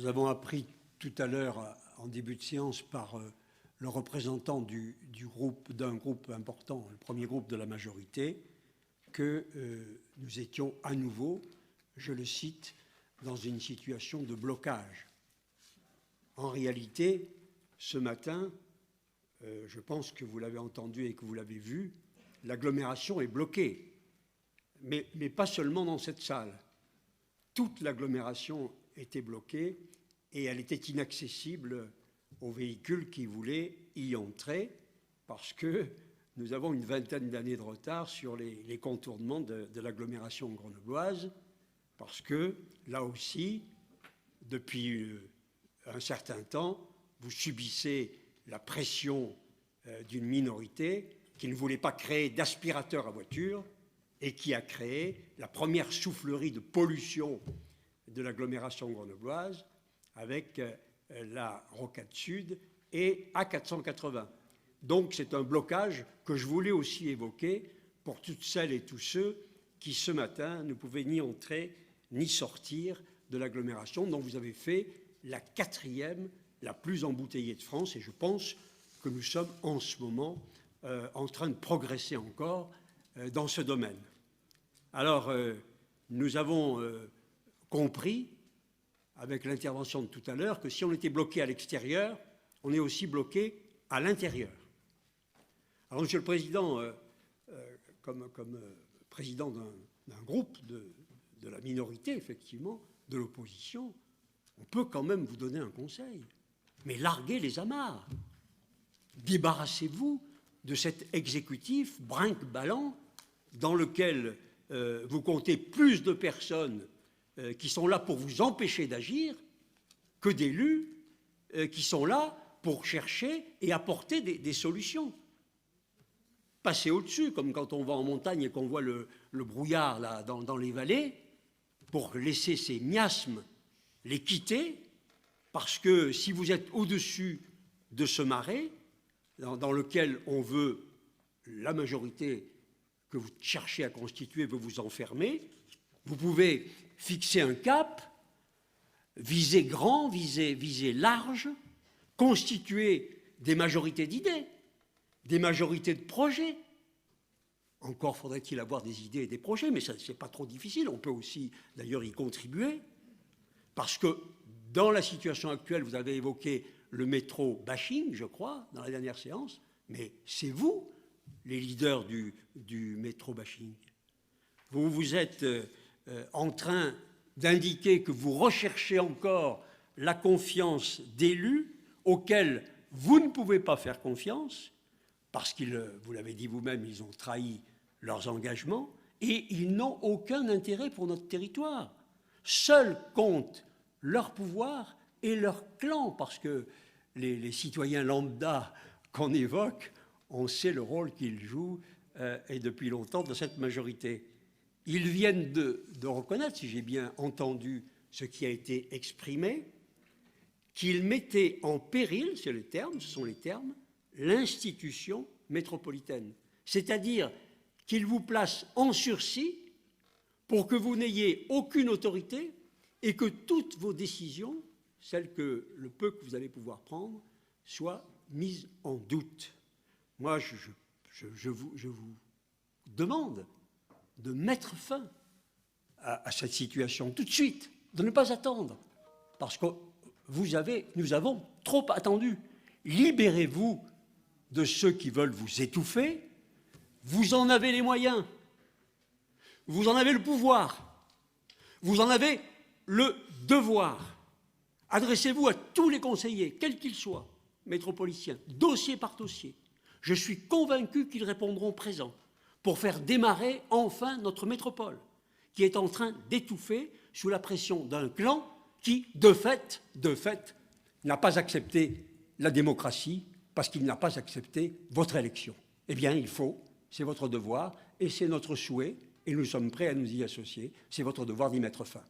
Nous avons appris tout à l'heure, en début de séance, par le représentant d'un groupe important, le premier groupe de la majorité, que nous étions à nouveau, je le cite, dans une situation de blocage. En réalité, ce matin, je pense que vous l'avez entendu et que vous l'avez vu, l'agglomération est bloquée, mais pas seulement dans cette salle. Toute l'agglomération était bloquée et elle était inaccessible aux véhicules qui voulaient y entrer parce que nous avons une vingtaine d'années de retard sur les contournements de l'agglomération grenobloise, parce que, là aussi, depuis un certain temps, vous subissez la pression d'une minorité qui ne voulait pas créer d'aspirateur à voiture et qui a créé la première soufflerie de pollution de l'agglomération grenobloise avec la Rocade Sud et A480. Donc c'est un blocage que je voulais aussi évoquer pour toutes celles et tous ceux qui ce matin ne pouvaient ni entrer ni sortir de l'agglomération dont vous avez fait la quatrième la plus embouteillée de France, et je pense que nous sommes en ce moment en train de progresser encore dans ce domaine. Alors, nous avons compris, avec l'intervention de tout à l'heure, que si on était bloqué à l'extérieur, on est aussi bloqué à l'intérieur. Alors, Monsieur le Président, comme président d'un groupe de la minorité, effectivement, de l'opposition, on peut quand même vous donner un conseil. Mais larguez les amarres. Débarrassez-vous de cet exécutif brinque-ballant dans lequel vous comptez plus de personnes qui sont là pour vous empêcher d'agir que d'élus qui sont là pour chercher et apporter des solutions. Passer au-dessus, comme quand on va en montagne et qu'on voit le brouillard là, dans les vallées, pour laisser ces miasmes les quitter, parce que si vous êtes au-dessus de ce marais, dans lequel on veut, la majorité que vous cherchez à constituer veut vous enfermer, vous pouvez fixer un cap, viser grand, viser large, constituer des majorités d'idées, des majorités de projets. Encore faudrait-il avoir des idées et des projets, mais ce n'est pas trop difficile, on peut aussi d'ailleurs y contribuer, parce que dans la situation actuelle, vous avez évoqué le métro bashing, je crois, dans la dernière séance, mais c'est vous, les leaders du métro bashing. Vous êtes en train d'indiquer que vous recherchez encore la confiance d'élus auxquels vous ne pouvez pas faire confiance, parce qu'ils, vous l'avez dit vous-même, ils ont trahi leurs engagements, et ils n'ont aucun intérêt pour notre territoire. Seuls comptent leur pouvoir et leur clan, parce que les citoyens lambda qu'on évoque, on sait le rôle qu'ils jouent, et depuis longtemps, dans cette majorité. Ils viennent de reconnaître, si j'ai bien entendu ce qui a été exprimé, qu'ils mettaient en péril, c'est le terme, ce sont les termes, l'institution métropolitaine. C'est-à-dire qu'ils vous placent en sursis pour que vous n'ayez aucune autorité et que toutes vos décisions, celles que le peu que vous allez pouvoir prendre, soient mises en doute. Moi, je vous demande de mettre fin à cette situation tout de suite, de ne pas attendre, parce que nous avons trop attendu. Libérez-vous de ceux qui veulent vous étouffer, vous en avez les moyens, vous en avez le pouvoir, vous en avez le devoir. Adressez-vous à tous les conseillers, quels qu'ils soient, métropolitains, dossier par dossier. Je suis convaincu qu'ils répondront présents pour faire démarrer enfin notre métropole, qui est en train d'étouffer sous la pression d'un clan qui, de fait, n'a pas accepté la démocratie parce qu'il n'a pas accepté votre élection. Eh bien, il faut, c'est votre devoir, et c'est notre souhait, et nous sommes prêts à nous y associer, c'est votre devoir d'y mettre fin.